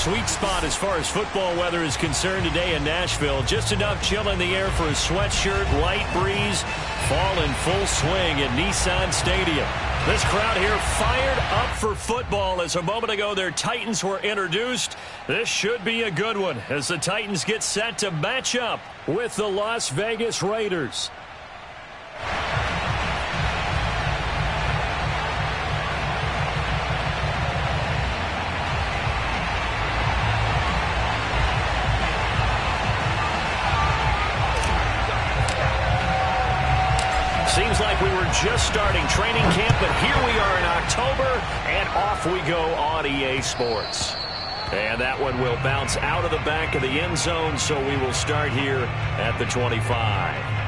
sweet spot as far as football weather is concerned today in Nashville. Just enough chill in the air for a sweatshirt, light breeze, fall in full swing at Nissan Stadium. This crowd here fired up for football as a moment ago their Titans were introduced. This should be a good one as the Titans get set to match up with the Las Vegas Raiders. Seems like we were just starting training camp, but here we are in October, and off we go on EA Sports. And that one will bounce out of the back of the end zone, so we will start here at the 25.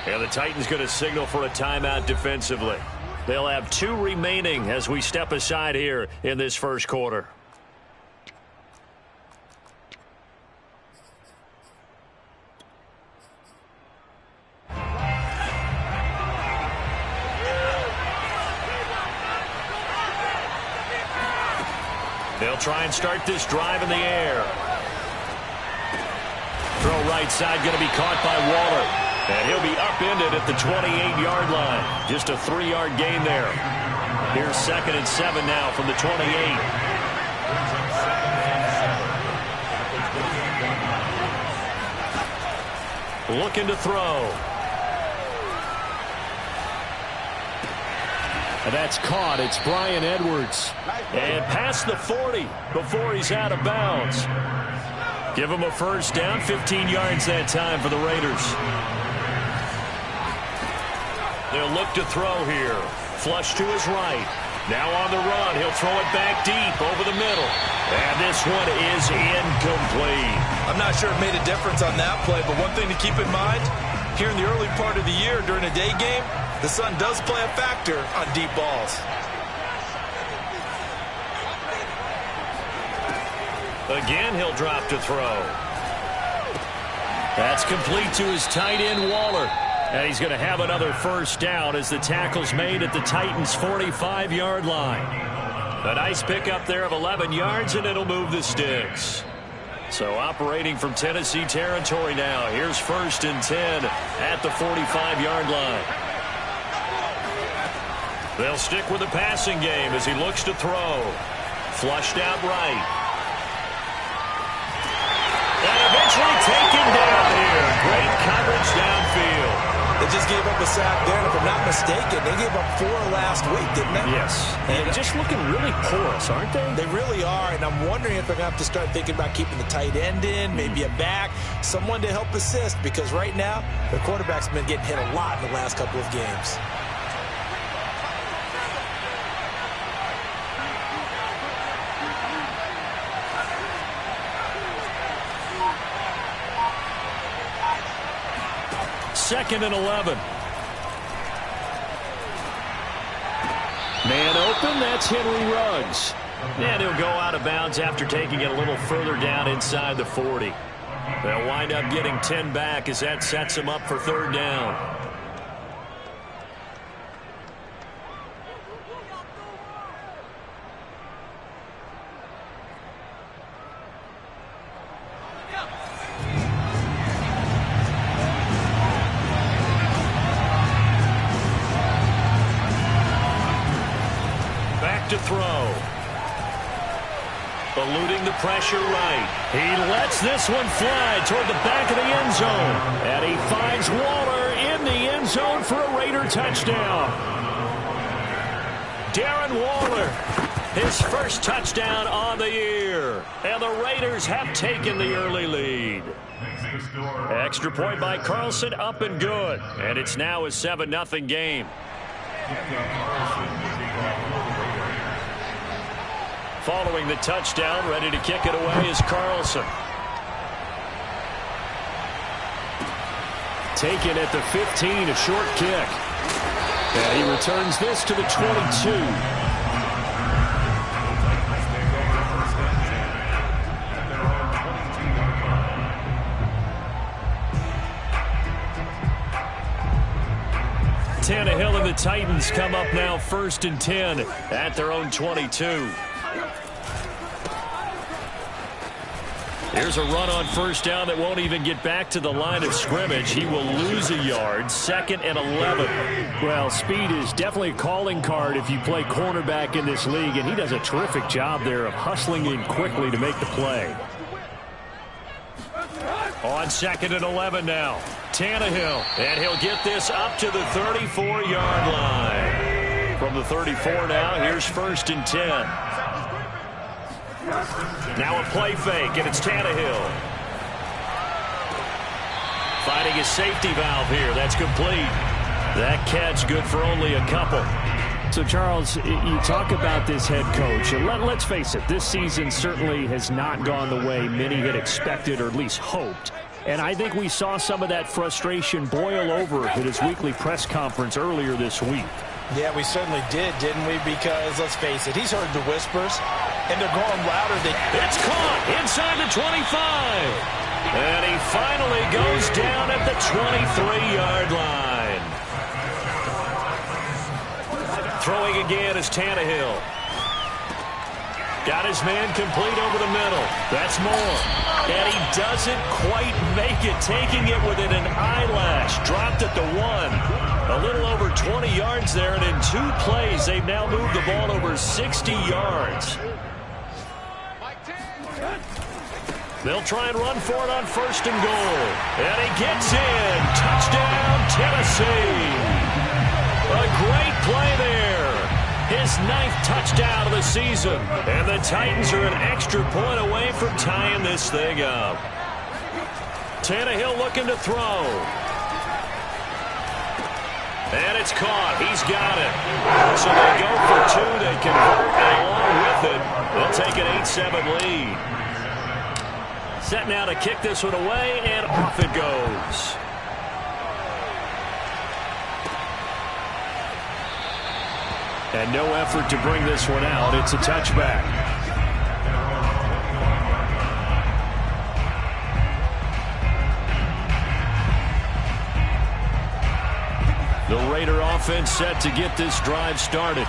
And the Titans going to signal for a timeout defensively. They'll have 2 remaining as we step aside here in this first quarter. They'll try and start this drive in the air. Throw right side going to be caught by Waller. And he'll be upended at the 28-yard line. Just a 3-yard gain there. Here's 2nd and 7 now from the 28. Looking to throw. And that's caught. It's Bryan Edwards. And past the 40 before he's out of bounds. Give him a first down. 15 yards that time for the Raiders. They'll look to throw here. Flush to his right. Now on the run. He'll throw it back deep over the middle. And this one is incomplete. I'm not sure it made a difference on that play, but one thing to keep in mind, here in the early part of the year during a day game, the sun does play a factor on deep balls. Again, he'll drop to throw. That's complete to his tight end, Waller. And he's going to have another first down as the tackle's made at the Titans' 45-yard line. A nice pickup there of 11 yards, and it'll move the sticks. So operating from Tennessee territory now. Here's 1st and 10 at the 45-yard line. They'll stick with the passing game as he looks to throw. Flushed out right. And eventually taken down here. Great coverage downfield. They just gave up a sack there, and if I'm not mistaken, they gave up 4 last week, didn't they? Yes. And just looking really porous, aren't they? They really are, and I'm wondering if they're going to have to start thinking about keeping the tight end in, maybe a back, someone to help assist, because right now, their quarterback's been getting hit a lot in the last couple of games. Second and 11. Man open, that's Henry Ruggs. And he'll go out of bounds after taking it a little further down inside the 40. They'll wind up getting 10 back as that sets them up for 3rd down. To throw. Eluding the pressure right. He lets this one fly toward the back of the end zone. And he finds Waller in the end zone for a Raider touchdown. Darren Waller, his first touchdown on the year. And the Raiders have taken the early lead. Extra point by Carlson, up and good. And it's now a 7-0 game. Following the touchdown, ready to kick it away is Carlson. taken at the 15, a short kick. And he returns this to the 22. Tannehill and the Titans come up now 1st and 10 at their own 22. Here's a run on 1st down that won't even get back to the line of scrimmage. He will lose a yard, 2nd and 11. Well, speed is definitely a calling card if you play cornerback in this league, and he does a terrific job there of hustling in quickly to make the play. On 2nd and 11 now. Tannehill, and he'll get this up to the 34-yard line. From the 34 now, here's 1st and 10. Now a play fake, and it's Tannehill. Finding his safety valve here. That's complete. That catch good for only a couple. So, Charles, you talk about this head coach. And let's face it, this season certainly has not gone the way many had expected or at least hoped. And I think we saw some of that frustration boil over at his weekly press conference earlier this week. Yeah, we certainly did, didn't we? Because, let's face it, he's heard the whispers, and they're going louder than... It's caught inside the 25. And he finally goes down at the 23-yard line. Throwing again is Tannehill. Got his man complete over the middle. That's more. And he doesn't quite make it, taking it within an eyelash. Dropped at the 1. A little over 20 yards there, and in 2 plays, they've now moved the ball over 60 yards. They'll try and run for it on 1st and goal. And he gets in. Touchdown, Tennessee. A great play there. His 9th touchdown of the season. And the Titans are an extra point away from tying this thing up. Tannehill looking to throw. And it's caught. He's got it. So they go for 2. They convert, and along with it, they'll take an 8-7 lead. Set now to kick this one away, and off it goes. And no effort to bring this one out. It's a touchback. The Raider offense set to get this drive started.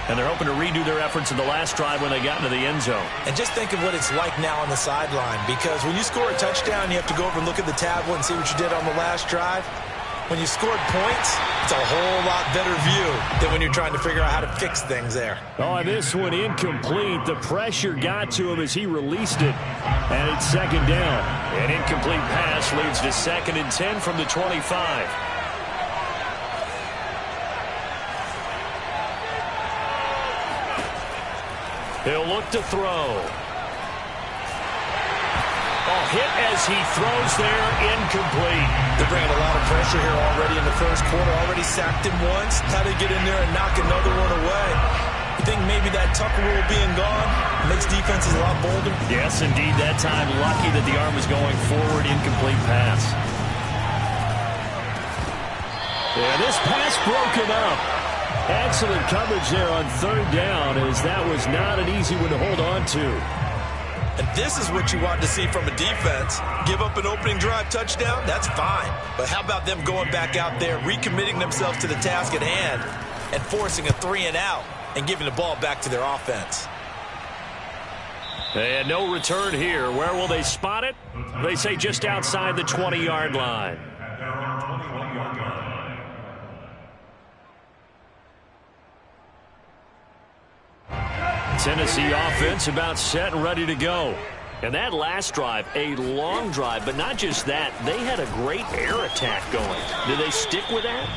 And they're hoping to redo their efforts in the last drive when they got into the end zone. And just think of what it's like now on the sideline. Because when you score a touchdown, you have to go over and look at the tablet and see what you did on the last drive. When you scored points, it's a whole lot better view than when you're trying to figure out how to fix things there. Oh, and this one incomplete. The pressure got to him as he released it. And it's 2nd down. An incomplete pass leads to 2nd and 10 from the 25. He'll look to throw. Oh, hit as he throws there, incomplete. They're bringing a lot of pressure here already in the first quarter. Already sacked him once. How to get in there and knock another one away. You think maybe that Tucker rule being gone makes defenses a lot bolder? Yes, indeed. That time, lucky that the arm was going forward, incomplete pass. Yeah, this pass broken up. Excellent coverage there on 3rd down, as that was not an easy one to hold on to. And this is what you want to see from a defense. Give up an opening drive touchdown, that's fine. But how about them going back out there, recommitting themselves to the task at hand, and forcing a 3-and-out and giving the ball back to their offense? And no return here. Where will they spot it? They say just outside the 20-yard line. Tennessee offense about set and ready to go. And that last drive, a long drive, but not just that. They had a great air attack going. Do they stick with that?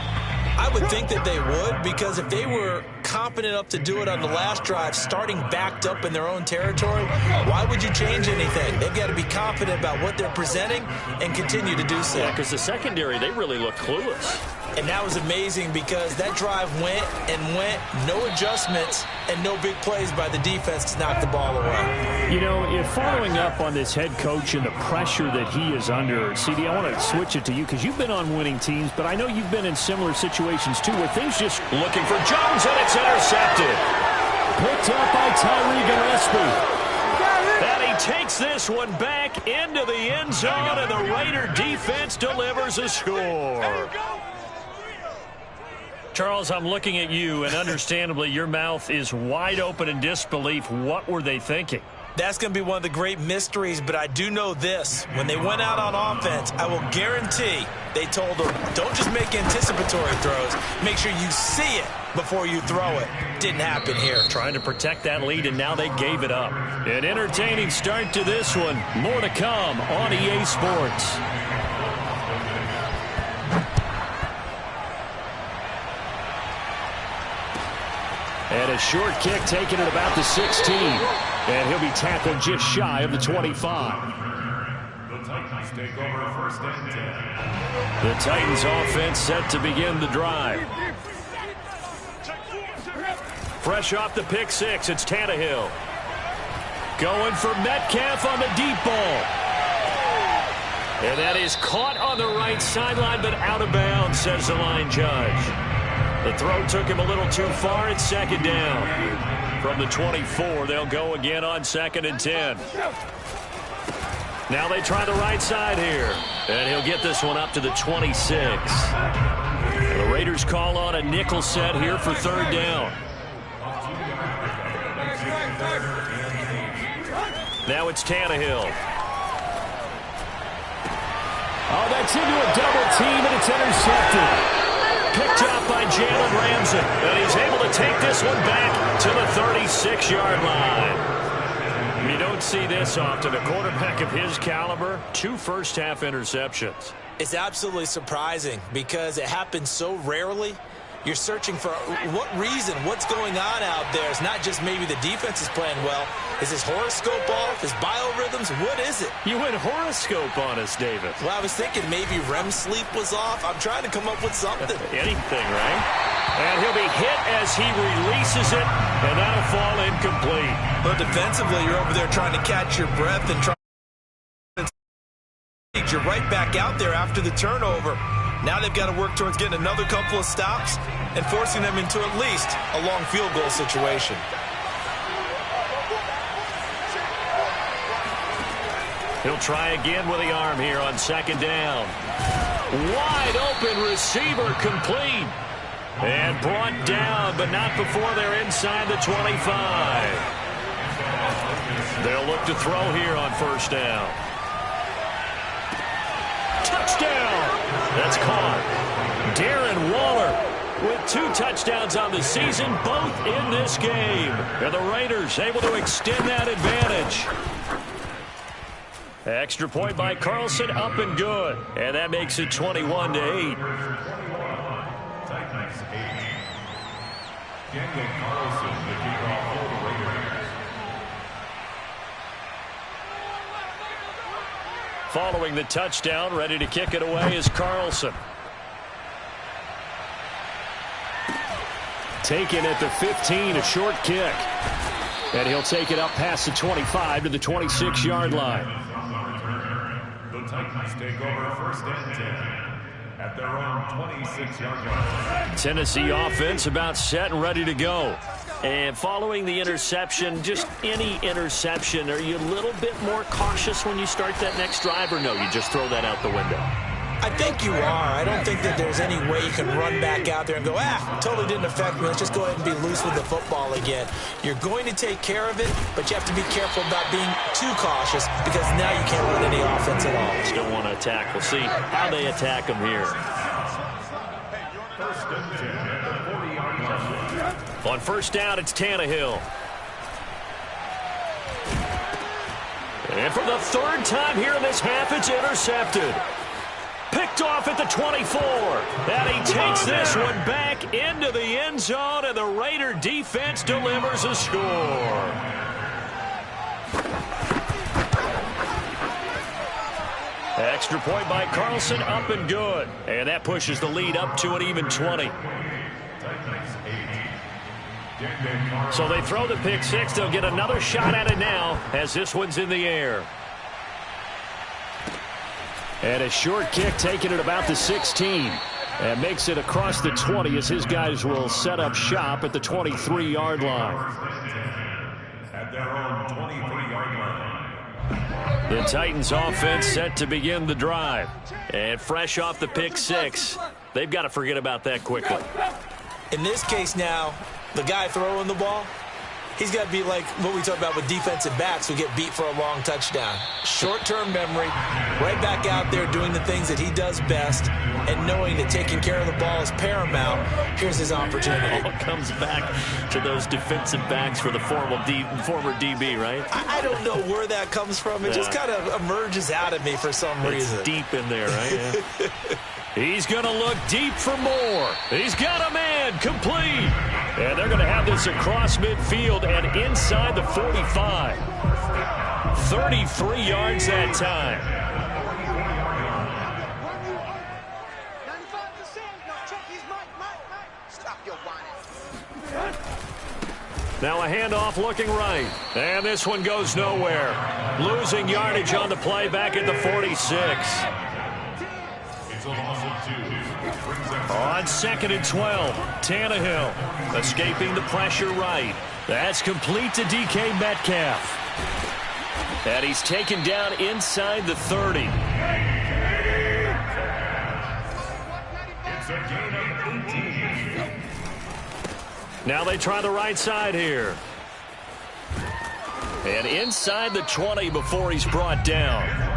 I would think that they would, because if they were confident enough to do it on the last drive, starting backed up in their own territory, why would you change anything? They've got to be confident about what they're presenting and continue to do so. Yeah, because the secondary, they really look clueless. And that was amazing because that drive went and went, no adjustments, and no big plays by the defense to knock the ball away. You know, if following up on this head coach and the pressure that he is under, CD, I want to switch it to you because you've been on winning teams, but I know you've been in similar situations too where things just looking for Jones, and it's intercepted. Picked up by Tyree Gillespie. And he takes this one back into the end zone, and the Raider defense delivers a score. Charles, I'm looking at you, and understandably, your mouth is wide open in disbelief. What were they thinking? That's going to be one of the great mysteries, but I do know this. When they went out on offense, I will guarantee they told them, don't just make anticipatory throws. Make sure you see it before you throw it. Didn't happen here. Trying to protect that lead, and now they gave it up. An entertaining start to this one. More to come on EA Sports. And a short kick taken at about the 16. And he'll be tackled just shy of the 25. The Titans take over first and 10. The Titans offense set to begin the drive. Fresh off the pick six, it's Tannehill. Going for Metcalf on the deep ball. And that is caught on the right sideline, but out of bounds, says the line judge. The throw took him a little too far. It's second down. From the 24, they'll go again on 2nd and 10. Now they try the right side here. And he'll get this one up to the 26. The Raiders call on a nickel set here for 3rd down. Now it's Tannehill. Oh, that's into a double team, and it's intercepted. Picked up by Jalen Ramsey, and he's able to take this one back to the 36-yard line. You don't see this often. A quarterback of his caliber, 2 first-half interceptions. It's absolutely surprising because it happens so rarely. You're searching for what reason, what's going on out there. It's not just maybe the defense is playing well. Is his horoscope off? His biorhythms? What is it? You went horoscope on us, David. Well, I was thinking maybe REM sleep was off. I'm trying to come up with something. Anything, right? And he'll be hit as he releases it, and that'll fall incomplete. But defensively, you're over there trying to catch your breath and try. You're right back out there after the turnover. Now they've got to work towards getting another couple of stops and forcing them into at least a long field goal situation. He'll try again with the arm here on 2nd down. Wide open receiver complete. And brought down, but not before they're inside the 25. They'll look to throw here on 1st down. Touchdown! That's caught. Darren Waller with 2 touchdowns on the season, both in this game. And the Raiders able to extend that advantage. Extra point by Carlson, up and good. And that makes it 21-8. Titans 8. Daniel Carlson, the kickoff for the Raiders. Following the touchdown, ready to kick it away is Carlson. Taken at the 15, a short kick. And he'll take it up past the 25 to the 26-yard line. The Titans take over 1st and 10 at their own 26-yard line. Tennessee offense about set and ready to go. And following the interception, just any interception, are you a little bit more cautious when you start that next drive, or no, you just throw that out the window? I think you are. I don't think that there's any way you can run back out there and go, totally didn't affect me. Let's just go ahead and be loose with the football again. You're going to take care of it, but you have to be careful about being too cautious because now you can't run any offense at all. Just don't want to attack. We'll see how they attack them here. 1st and 10 at the 40-yard line. On 1st down, it's Tannehill. And for the 3rd time here in this half, it's intercepted. Picked off at the 24. And he takes this one back into the end zone, and the Raider defense delivers a score. Extra point by Carlson, up and good. And that pushes the lead up to an even 20. So they throw the pick six. They'll get another shot at it now as this one's in the air. And a short kick taken at about the 16. And makes it across the 20 as his guys will set up shop at the 23-yard line. At their own 23-yard line. The Titans offense set to begin the drive. And fresh off the pick six, they've got to forget about that quickly. In this case now, the guy throwing the ball, he's got to be like what we talk about with defensive backs who get beat for a long touchdown. Short-term memory, right back out there doing the things that he does best, and knowing that taking care of the ball is paramount. Here's his opportunity. It all comes back to those defensive backs for the former DB, right? I don't know where that comes from. It just kind of emerges out of me for some reason. It's deep in there, right? Yeah. He's going to look deep for more. He's got a man, complete. And they're going to have this across midfield and inside the 45. 33 yards that time. Now a handoff looking right. And this one goes nowhere. Losing yardage on the play back at the 46. It's a loss of 2. On 2nd and 12, Tannehill escaping the pressure right. That's complete to DK Metcalf. And he's taken down inside the 30. It's a gain of 18. Now they try the right side here. And inside the 20 before he's brought down.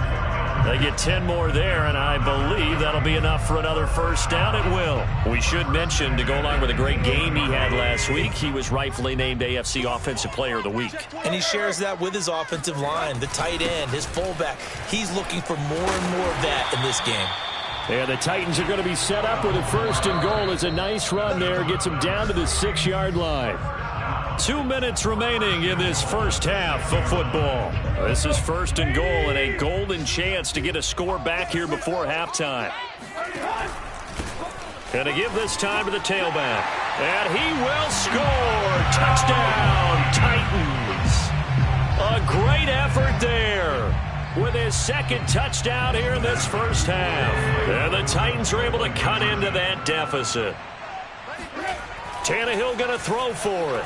They get 10 more there, and I believe that'll be enough for another first down. It will. We should mention, to go along with a great game he had last week, he was rightfully named AFC Offensive Player of the Week. And he shares that with his offensive line, the tight end, his fullback. He's looking for more and more of that in this game. And the Titans are going to be set up with a 1st and goal. As a nice run there gets them down to the 6-yard line. 2 minutes remaining in this first half of football. This is 1st and goal and a golden chance to get a score back here before halftime. Going to give this time to the tailback. And he will score. Touchdown, Titans. A great effort there with his 2nd touchdown here in this first half. And the Titans are able to cut into that deficit. Tannehill going to throw for it.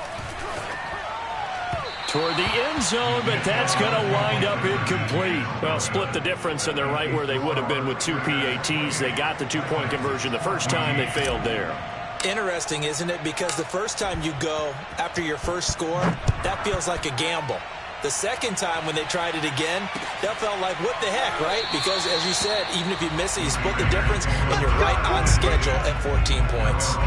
Toward the end zone, but that's going to wind up incomplete. Well, split the difference, and they're right where they would have been with 2 PATs. They got the 2-point conversion the first time. They failed there. Interesting, isn't it? Because the first time you go after your first score, that feels like a gamble. The second time when they tried it again, that felt like, what the heck, right? Because, as you said, even if you miss it, you split the difference, and you're right on schedule at 14 points.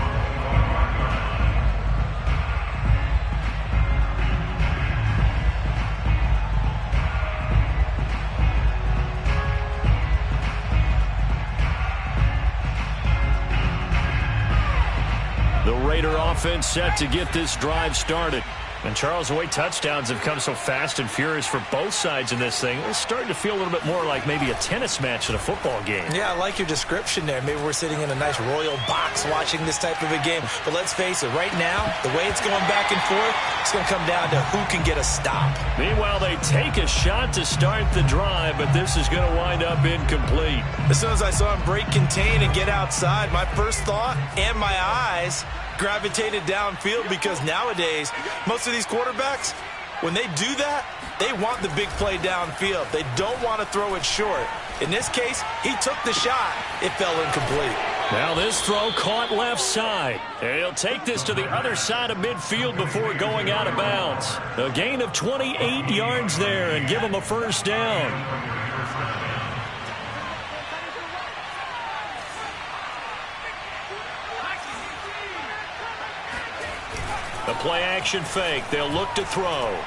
The Raider offense set to get this drive started. And, Charles, the way touchdowns have come so fast and furious for both sides in this thing, it's starting to feel a little bit more like maybe a tennis match in a football game. Yeah, I like your description there. Maybe we're sitting in a nice royal box watching this type of a game. But let's face it, right now, the way it's going back and forth, it's going to come down to who can get a stop. Meanwhile, they take a shot to start the drive, but this is going to wind up incomplete. As soon as I saw him break contain and get outside, my first thought and my eyes gravitated downfield, because nowadays most of these quarterbacks, when they do that, they want the big play downfield. They don't want to throw it short. In this case, he took the shot. It fell incomplete. Now this throw caught left side. And he'll take this to the other side of midfield before going out of bounds. A gain of 28 yards there and give him a first down. The play-action fake. They'll look to throw.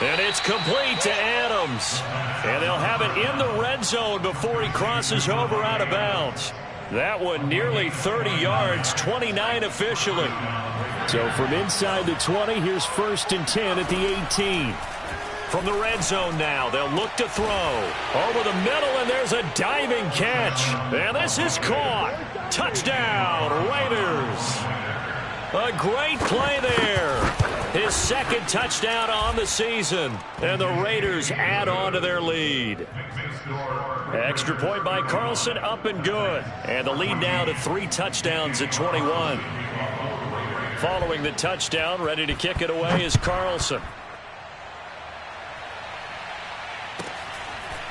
And it's complete to Adams. And they'll have it in the red zone before he crosses over out of bounds. That one nearly 30 yards, 29 officially. So from inside the 20, here's 1st and 10 at the 18. From the red zone now, they'll look to throw. Over the middle, and there's a diving catch. And this is caught. Touchdown, Raiders. A great play there. His 2nd touchdown on the season. And the Raiders add on to their lead. Extra point by Carlson, up and good. And the lead now to 3 touchdowns at 21. Following the touchdown, ready to kick it away is Carlson.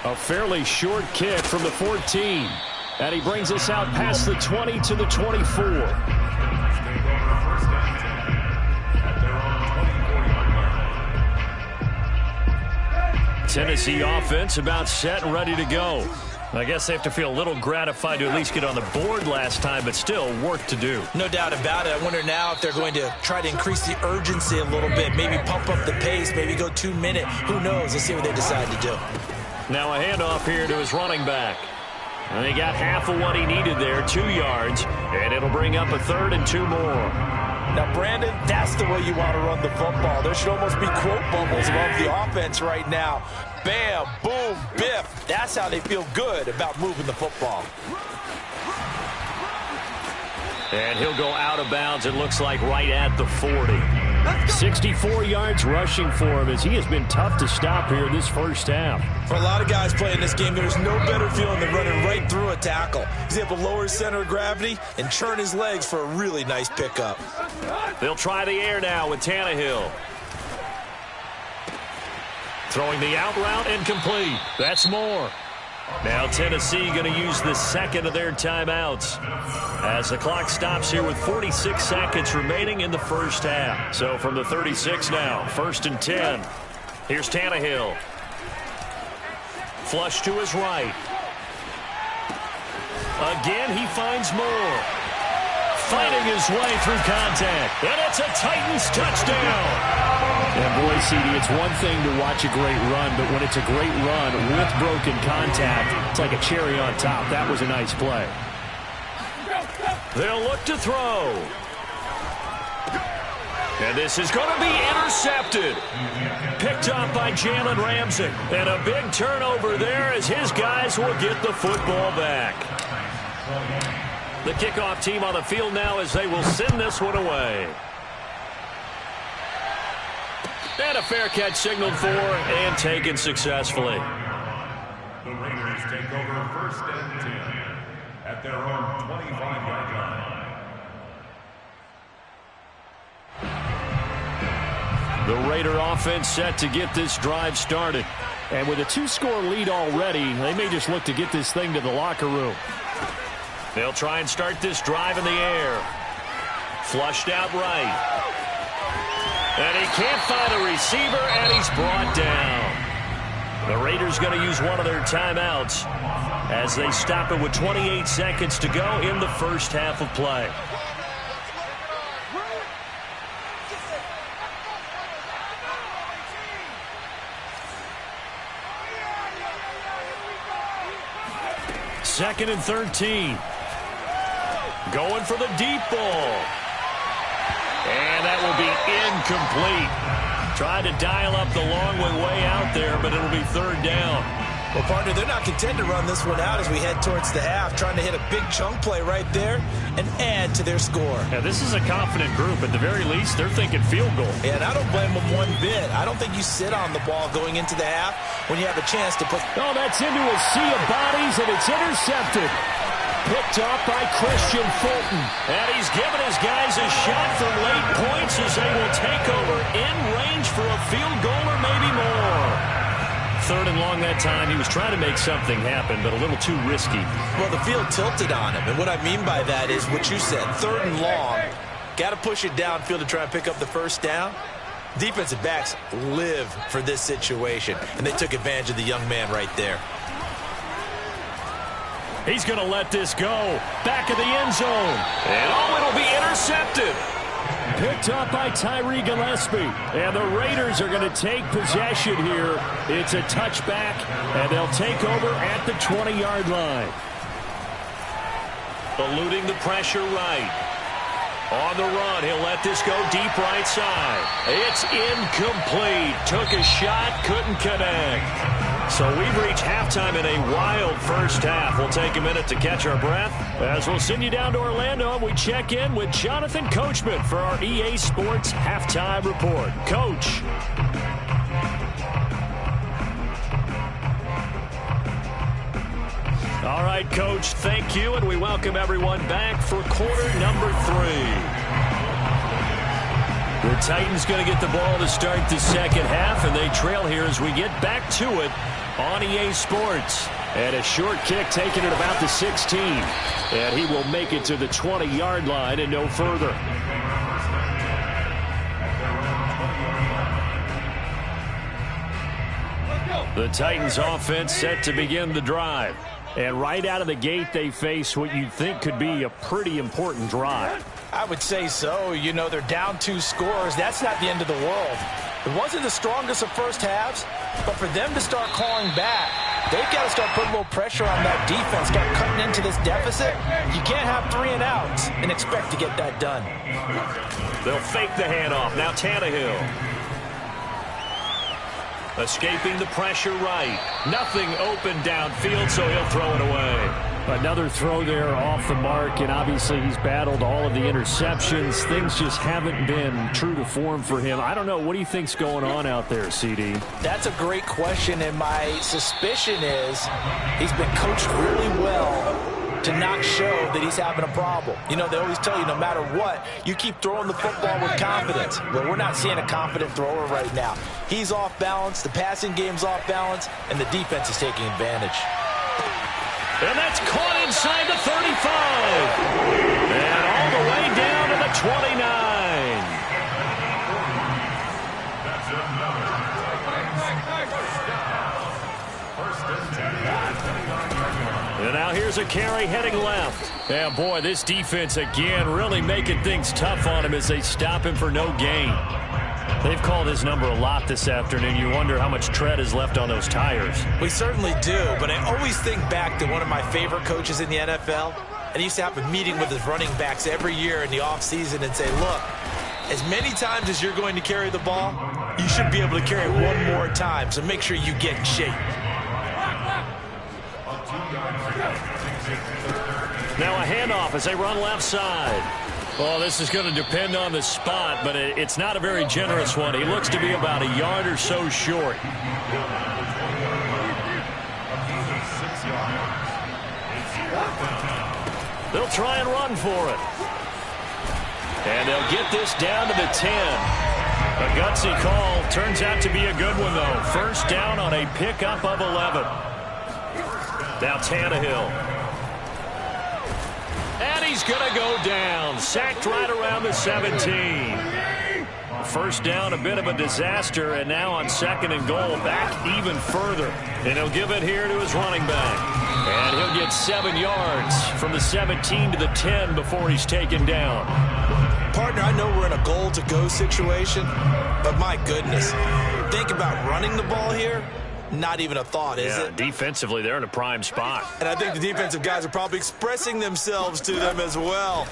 A fairly short kick from the 14. And he brings us out past the 20 to the 24. Tennessee offense about set and ready to go. I guess they have to feel a little gratified to at least get on the board last time, but still work to do. No doubt about it. I wonder now if they're going to try to increase the urgency a little bit, maybe pump up the pace, maybe go 2-minute. Who knows? Let's see what they decide to do. Now a handoff here to his running back. And he got half of what he needed there, 2 yards, and it'll bring up a 3rd and 2 more. Now, Brandon, that's the way you want to run the football. There should almost be quote bubbles above the offense right now. Bam, boom, biff. That's how they feel good about moving the football. And he'll go out of bounds, it looks like right at the 40. 64 yards rushing for him as he has been tough to stop here this first half. For a lot of guys playing this game, there's no better feeling than running right through a tackle. He's able to lower his center of gravity and churn his legs for a really nice pickup. They'll try the air now with Tannehill. Throwing the out route incomplete. That's more. Now Tennessee going to use the 2nd of their timeouts as the clock stops here with 46 seconds remaining in the first half. So from the 36 now, 1st and 10. Here's Tannehill. Flush to his right. Again, he finds more. Fighting his way through contact. And it's a Titans touchdown. And boy, CD, it's one thing to watch a great run, but when it's a great run with broken contact, it's like a cherry on top. That was a nice play. They'll look to throw. And this is going to be intercepted. Picked up by Jalen Ramsey. And a big turnover there as his guys will get the football back. The kickoff team on the field now as they will send this one away. And a fair catch signaled for and taken successfully. The Raiders take over 1st and 10 at their own 25-yard line. The Raider offense set to get this drive started. And with a 2-score lead already, they may just look to get this thing to the locker room. They'll try and start this drive in the air. Flushed out right. And he can't find a receiver, and he's brought down. The Raiders going to use one of their timeouts as they stop it with 28 seconds to go in the first half of play. Second and 13. Going for the deep ball. And that will be incomplete. Tried to dial up the long way out there, but it'll be 3rd down. Well, partner, they're not content to run this one out as we head towards the half, trying to hit a big chunk play right there and add to their score. Now, this is a confident group. At the very least, they're thinking field goal. Yeah, and I don't blame them one bit. I don't think you sit on the ball going into the half when you have a chance to put... Oh, that's into a sea of bodies, and it's intercepted. Picked off by Christian Fulton. And he's given his guys a shot for late points as they will take over in range for a field goal or maybe more. 3rd and long that time. He was trying to make something happen, but a little too risky. Well, the field tilted on him, and what I mean by that is what you said. 3rd and long. Got to push it downfield to try and pick up the first down. Defensive backs live for this situation, and they took advantage of the young man right there. He's going to let this go. Back of the end zone. And oh, it'll be intercepted. Picked up by Tyree Gillespie. And the Raiders are going to take possession here. It's a touchback, and they'll take over at the 20-yard line. Eluding the pressure right. On the run, he'll let this go deep right side. It's incomplete. Took a shot, couldn't connect. So we've reached halftime in a wild first half. We'll take a minute to catch our breath as we'll send you down to Orlando and we check in with Jonathan Coachman for our EA Sports Halftime Report. Coach. All right, Coach, thank you, and we welcome everyone back for quarter number 3. The Titans going to get the ball to start the second half, and they trail here as we get back to it on EA Sports. And a short kick taken at about the 16. And he will make it to the 20-yard line and no further. The Titans offense set to begin the drive. And right out of the gate, they face what you'd think could be a pretty important drive. I would say so. You know, they're down 2 scores. That's not the end of the world. It wasn't the strongest of first halves, but for them to start clawing back, they've got to start putting a little pressure on that defense, start cutting into this deficit. You can't have 3 and outs and expect to get that done. They'll fake the handoff. Now Tannehill. Escaping the pressure right. Nothing open downfield, so he'll throw it away. Another throw there off the mark, and obviously he's battled all of the interceptions. Things just haven't been true to form for him. I don't know. What do you think's going on out there, CD? That's a great question, and my suspicion is he's been coached really well to not show that he's having a problem. You know, they always tell you no matter what, you keep throwing the football with confidence. Well, we're not seeing a confident thrower right now. He's off balance, the passing game's off balance, and the defense is taking advantage. And that's caught inside the 35. And all the way down to the 29. And now here's a carry heading left. And boy, this defense again really making things tough on him as they stop him for no gain. They've called his number a lot this afternoon. You wonder how much tread is left on those tires. We certainly do, but I always think back to one of my favorite coaches in the NFL. And he used to have a meeting with his running backs every year in the offseason and say, look, as many times as you're going to carry the ball, you should be able to carry it one more time, so make sure you get in shape. Now a handoff as they run left side. Well, this is going to depend on the spot, but it's not a very generous one. He looks to be about a yard or so short. They'll try and run for it. And they'll get this down to the 10. A gutsy call. Turns out to be a good one, though. First down on a pickup of 11. Now Tannehill. And he's going to go down. Sacked right around the 17. First down, a bit of a disaster, and now on 2nd and goal, back even further. And he'll give it here to his running back. And he'll get 7 yards from the 17 to the 10 before he's taken down. Partner, I know we're in a goal-to-go situation, but my goodness, think about running the ball here. Not even a thought, is it? Defensively, they're in a prime spot. And I think the defensive guys are probably expressing themselves to them as well.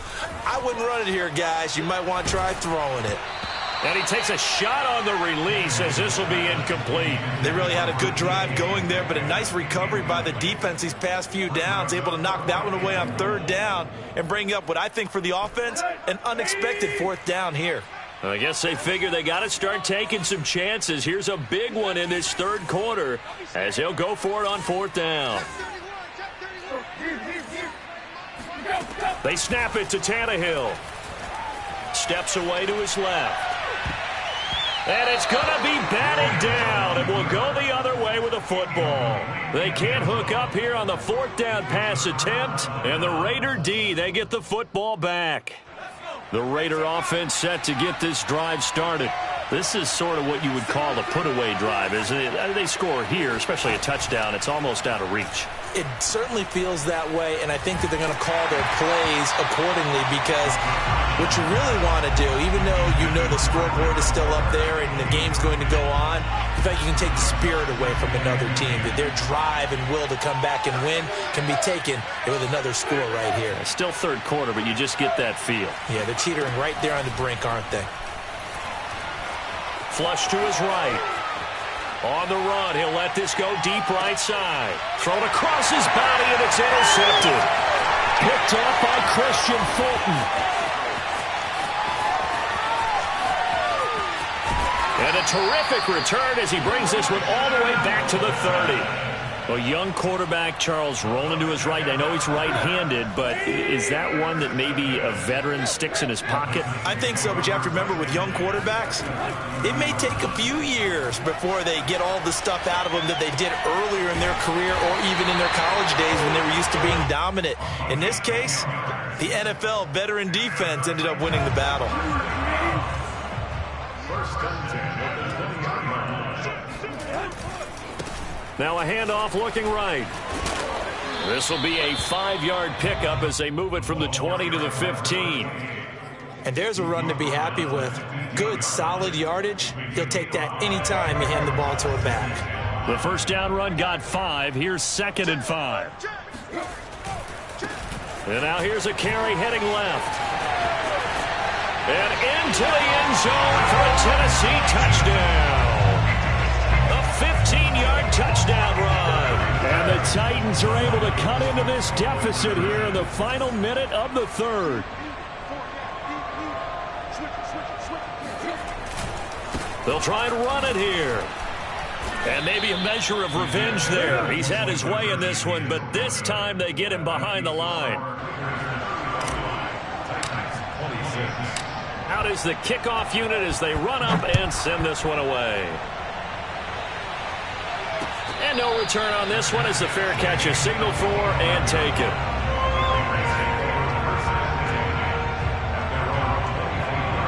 I wouldn't run it here, guys. You might want to try throwing it. And he takes a shot on the release as this will be incomplete. They really had a good drive going there, but a nice recovery by the defense these past few downs, able to knock that one away on 3rd down and bring up what I think for the offense, an unexpected 4th down here. I guess they figure they got to start taking some chances. Here's a big one in this 3rd quarter as he'll go for it on 4th down. They snap it to Tannehill. Steps away to his left. And it's going to be batted down, and will go the other way with a football. They can't hook up here on the 4th down pass attempt, and the Raider D, they get the football back. The Raider offense set to get this drive started. This is sort of what you would call a put-away drive, isn't it? They score here, especially a touchdown. It's almost out of reach. It certainly feels that way, and I think that they're going to call their plays accordingly, because what you really want to do, even though you know the scoreboard is still up there and the game's going to go on, in fact, you can take the spirit away from another team, that their drive and will to come back and win can be taken with another score right here. It's still third quarter, but you just get that feel. Yeah, they're teetering right there on the brink, aren't they? Flush to his right. On the run, he'll let this go deep right side. Thrown across his body, and it's intercepted. Picked up by Christian Fulton. And a terrific return as he brings this one all the way back to the 30. A young quarterback, Charles, rolling to his right. I know he's right-handed, but is that one that maybe a veteran sticks in his pocket? I think so, but you have to remember with young quarterbacks, it may take a few years before they get all the stuff out of them that they did earlier in their career or even in their college days when they were used to being dominant. In this case, the NFL veteran defense ended up winning the battle. First and 10 at the 20-yard line. Now a handoff looking right. This will be a 5-yard pickup as they move it from the 20 to the 15. And there's a run to be happy with. Good, solid yardage. He'll take that anytime you hand the ball to a back. The first down run got 5. Here's 2nd and 5. And now here's a carry heading left. And into the end zone for a Tennessee touchdown. A 15-yard touchdown run. And the Titans are able to cut into this deficit here in the final minute of the third. They'll try and run it here. And maybe a measure of revenge there. He's had his way in this one, but this time they get him behind the line. Out is the kickoff unit as they run up and send this one away. And no return on this one as the fair catch is signaled for and taken.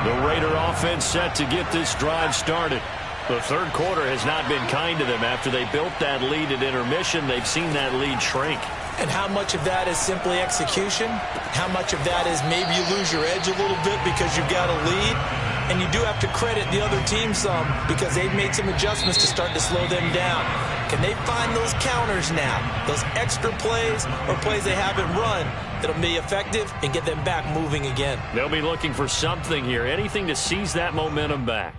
The Raider offense set to get this drive started. The third quarter has not been kind to them. After they built that lead at intermission, they've seen that lead shrink. And how much of that is simply execution? How much of that is maybe you lose your edge a little bit because you've got a lead? And you do have to credit the other team some because they've made some adjustments to start to slow them down. Can they find those counters now, those extra plays or plays they haven't run that'll be effective and get them back moving again? They'll be looking for something here, anything to seize that momentum back.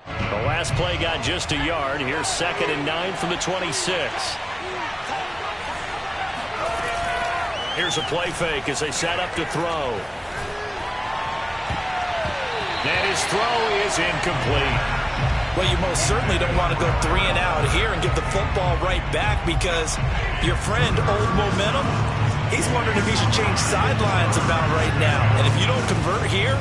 The last play got just a yard. Here's 2nd and 9 from the 26. Here's a play fake as they set up to throw. And his throw is incomplete. Well, you most certainly don't want to go 3 and out here and give the football right back because your friend, Old Momentum, he's wondering if he should change sidelines about right now. And if you don't convert here,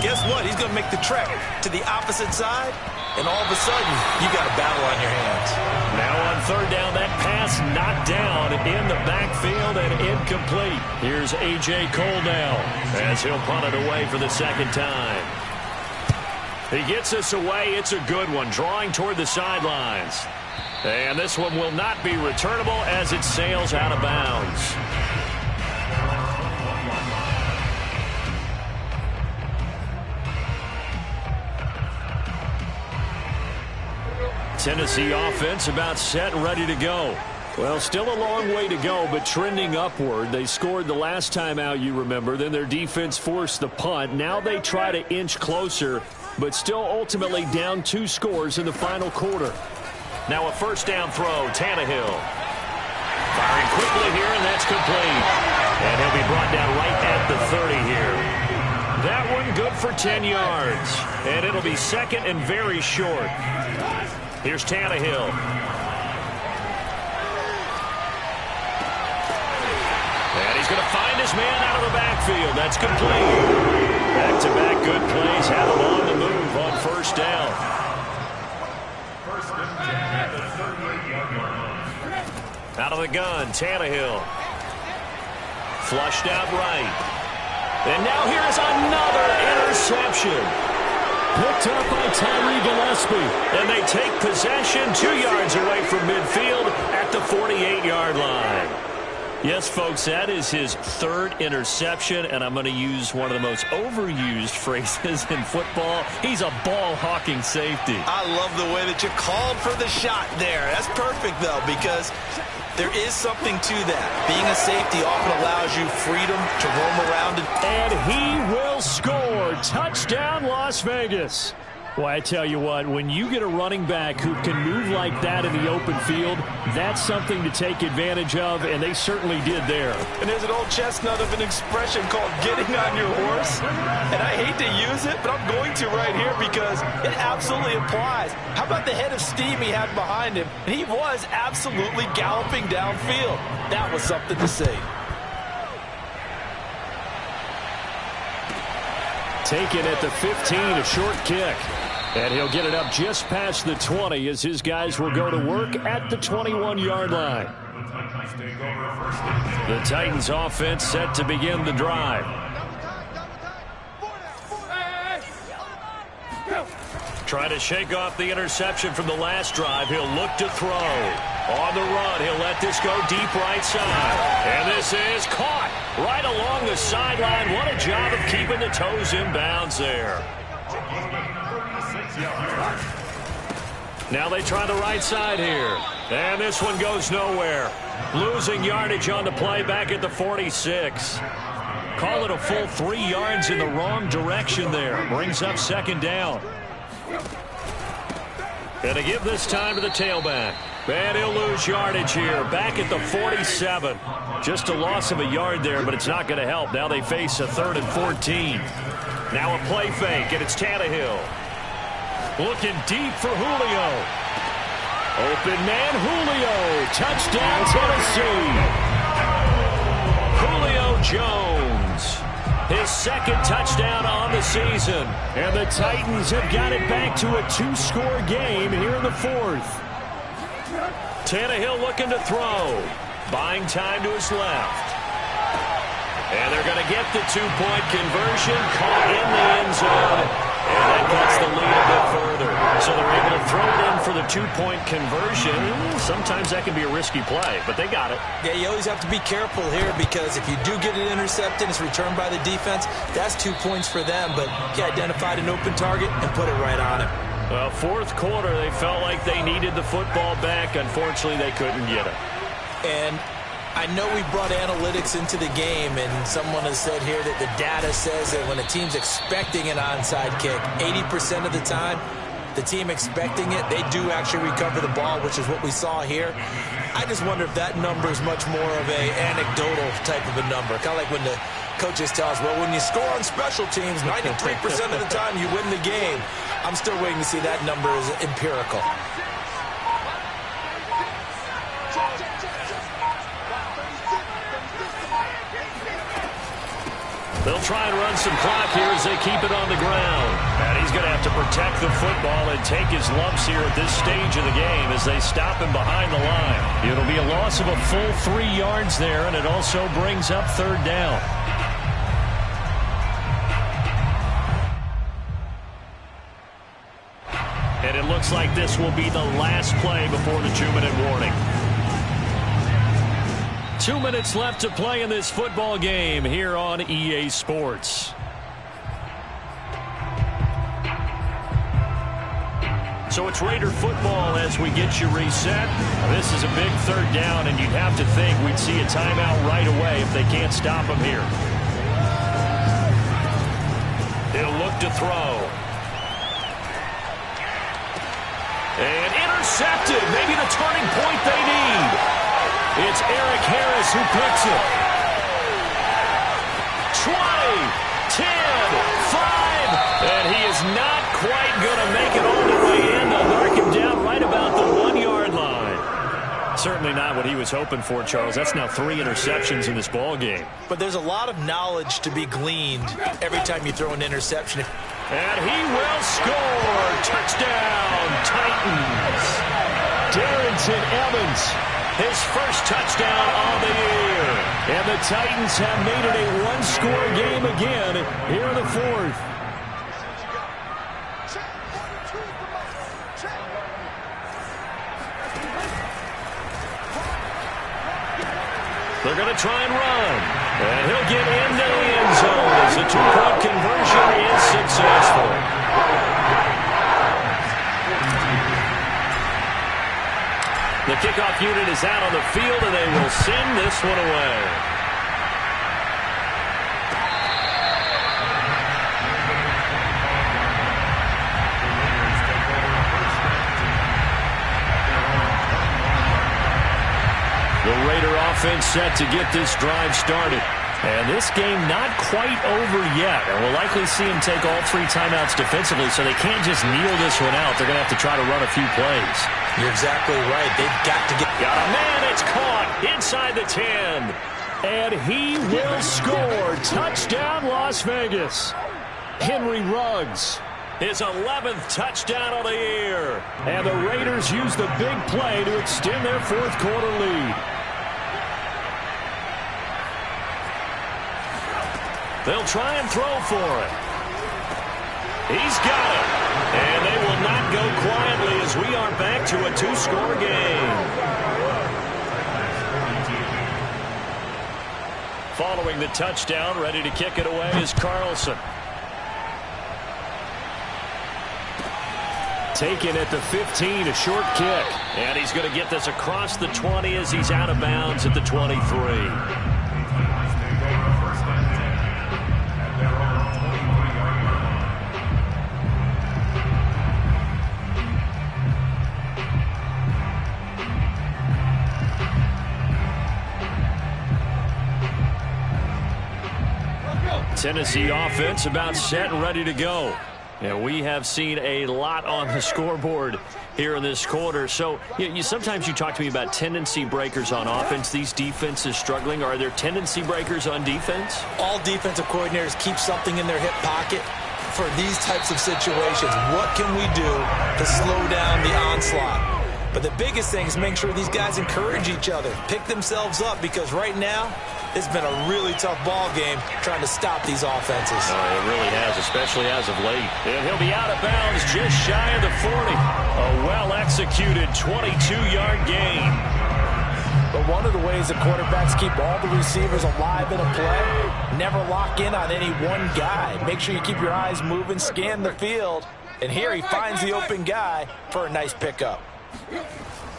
guess what? He's going to make the trek to the opposite side, and all of a sudden, you got a battle on your hands. Now on third down, that pass knocked down in the backfield and incomplete. Here's A.J. Cole now as he'll punt it away for the second time. He gets this away. It's a good one, drawing toward the sidelines. And this one will not be returnable as it sails out of bounds. Tennessee offense about set and ready to go. Well, still a long way to go, but trending upward. They scored the last time out, you remember. Then their defense forced the punt. Now they try to inch closer, but still ultimately down 2 scores in the final quarter. Now a first down throw, Tannehill. Firing quickly here, and that's complete. And he'll be brought down right at the 30 here. That one good for 10 yards. And it'll be 2nd and very short. Here's Tannehill. And he's going to find his man out of the backfield. That's complete. Back-to-back good plays have him on the move on first down. First and 10 at the 38-yard line. Out of the gun, Tannehill. Flushed out right. And now here is another interception. Picked up by Tyree Gillespie. And they take possession 2 yards away from midfield at the 48-yard line. Yes, folks, that is his 3rd interception, and I'm going to use one of the most overused phrases in football. He's a ball-hawking safety. I love the way that you called for the shot there. That's perfect, though, because there is something to that. Being a safety often allows you freedom to roam around. And he will score. Touchdown, Las Vegas. Well, I tell you what, when you get a running back who can move like that in the open field, that's something to take advantage of, and they certainly did there. And there's an old chestnut of an expression called getting on your horse. And I hate to use it, but I'm going to right here because it absolutely applies. How about the head of steam he had behind him? He was absolutely galloping downfield. That was something to see. Taken at the 15, a short kick. And he'll get it up just past the 20 as his guys will go to work at the 21-yard line. The Titans offense set to begin the drive. Trying to shake off the interception from the last drive. He'll look to throw. On the run, he'll let this go deep right side. And this is caught right along the sideline. What a job of keeping the toes in bounds there. Now they try the right side here. And this one goes nowhere. Losing yardage on the play back at the 46. Call it a full 3 yards in the wrong direction there. Brings up 2nd down. And to give this time to the tailback. And he'll lose yardage here. Back at the 47. Just a loss of a yard there, but it's not going to help. Now they face a 3rd and 14. Now a play fake, and it's Tannehill. Looking deep for Julio. Open man Julio. Touchdown Tennessee. Julio Jones. His 2nd touchdown on the season. And the Titans have got it back to a 2-score game here in the 4th. Tannehill looking to throw. Buying time to his left. And they're going to get the 2-point conversion. Caught in the end zone. And that gets the lead a bit further. So they're able to throw it in for the 2-point conversion. Sometimes that can be a risky play, but they got it. Yeah, you always have to be careful here because if you do get it intercepted, it's returned by the defense. That's 2 points for them, but he identified an open target and put it right on him. Well, 4th quarter, they felt like they needed the football back. Unfortunately, they couldn't get it. And I know we brought analytics into the game, and someone has said here that the data says that when a team's expecting an onside kick, 80% of the time, the team expecting it, they do actually recover the ball, which is what we saw here. I just wonder if that number is much more of a anecdotal type of a number. Kind of like when the coaches tell us, well, when you score on special teams, 93% of the time you win the game. I'm still waiting to see that number is empirical. They'll try and run some clock here as they keep it on the ground. And he's going to have to protect the football and take his lumps here at this stage of the game as they stop him behind the line. It'll be a loss of a full 3 yards there, and it also brings up 3rd down. And it looks like this will be the last play before the 2-minute warning. 2 minutes left to play in this football game here on EA Sports. So it's Raider football as we get you reset. This is a big 3rd down, and you'd have to think we'd see a timeout right away if they can't stop him here. He'll look to throw. And intercepted. Maybe the turning point they need. It's Eric Harris who picks it. 20, 10, 5, and he is not quite going to make it all the way in. They'll mark him down right about the 1-yard line. Certainly not what he was hoping for, Charles. That's now 3 interceptions in this ball game. But there's a lot of knowledge to be gleaned every time you throw an interception. And he will score. Touchdown, Titans. Darrington Evans. His first touchdown on the year. And the Titans have made it a one-score game again here in the fourth. They're going to try and run. And he'll get into the end zone as the two-point conversion is successful. The kickoff unit is out on the field, and they will send this one away. The Raider offense set to get this drive started. And this game not quite over yet. And we'll likely see him take all three timeouts defensively, so they can't just kneel this one out. They're going to have to try to run a few plays. You're exactly right. They've got to get... Got a man, it's caught inside the 10. And he will score. Touchdown, Las Vegas. Henry Ruggs. His 11th touchdown of the year. And the Raiders use the big play to extend their fourth quarter lead. They'll try and throw for it. He's got it. And they will not go quietly as we are back to a two-score game. Following the touchdown, ready to kick it away is Carlson. Taken at the 15, a short kick. And he's going to get this across the 20 as he's out of bounds at the 23. Tennessee offense about set and ready to go. And we have seen a lot on the scoreboard here in this quarter. So sometimes you talk to me about tendency breakers on offense. These defenses struggling. Are there tendency breakers on defense? All defensive coordinators keep something in their hip pocket for these types of situations. What can we do to slow down the onslaught? But the biggest thing is making sure these guys encourage each other, pick themselves up, because right now it's been a really tough ball game trying to stop these offenses. Oh, it really has, especially as of late. And he'll be out of bounds just shy of the 40. A well-executed 22-yard gain. But one of the ways that quarterbacks keep all the receivers alive in a play, never lock in on any one guy. Make sure you keep your eyes moving, scan the field. And here he finds the open guy for a nice pickup.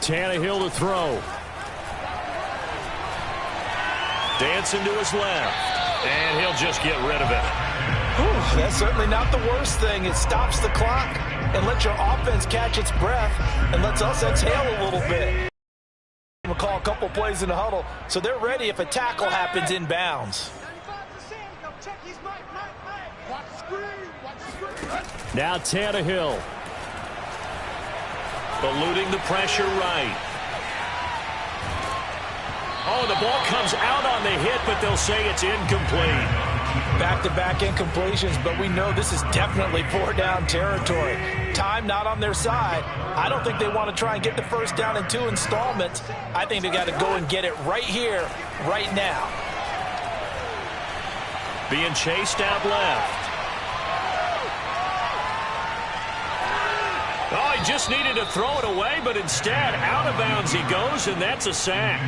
Tannehill to throw. Dancing to his left. And he'll just get rid of it. Whew, that's certainly not the worst thing. It stops the clock and lets your offense catch its breath and lets us exhale a little bit. We'll call a couple plays in the huddle, so they're ready if a tackle happens in bounds. Now Tannehill. Eluding the pressure right. Oh, the ball comes out on the hit, but they'll say it's incomplete. Back-to-back incompletions, but we know this is definitely four-down territory. Time not on their side. I don't think they want to try and get the first down in 2 installments. I think they got to go and get it right here, right now. Being chased out left. Oh, he just needed to throw it away, but instead, out of bounds he goes, and that's a sack.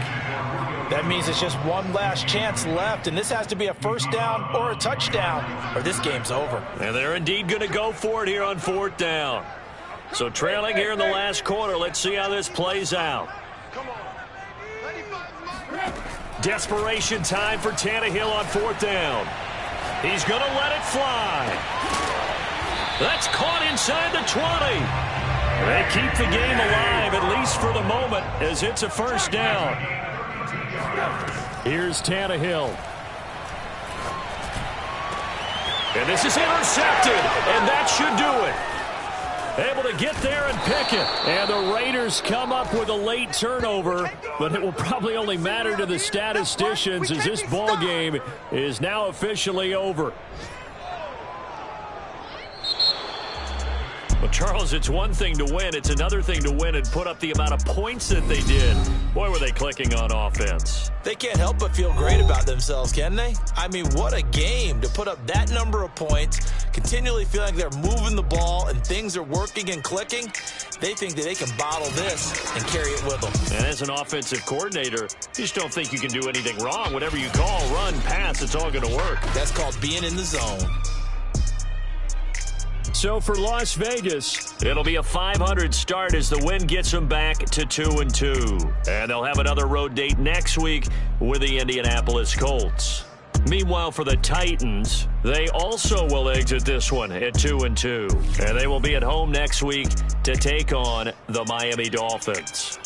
That means it's just one last chance left, and this has to be a first down or a touchdown, or this game's over. And they're indeed going to go for it here on 4th down. So trailing here in the last quarter, let's see how this plays out. Desperation time for Tannehill on 4th down. He's going to let it fly. That's caught inside the 20. They keep the game alive, at least for the moment, as it's a first down. Here's Tannehill. And this is intercepted, and that should do it. Able to get there and pick it. And the Raiders come up with a late turnover, but it will probably only matter to the statisticians as this ball game is now officially over. Well, Charles, it's one thing to win. It's another thing to win and put up the amount of points that they did. Boy, were they clicking on offense. They can't help but feel great about themselves, can they? I mean, what a game to put up that number of points, continually feeling like they're moving the ball and things are working and clicking. They think that they can bottle this and carry it with them. And as an offensive coordinator, you just don't think you can do anything wrong. Whatever you call, run, pass, it's all going to work. That's called being in the zone. So for Las Vegas, it'll be a .500 start as the win gets them back to 2-2. And they'll have another road date next week with the Indianapolis Colts. Meanwhile, for the Titans, they also will exit this one at 2-2. And they will be at home next week to take on the Miami Dolphins.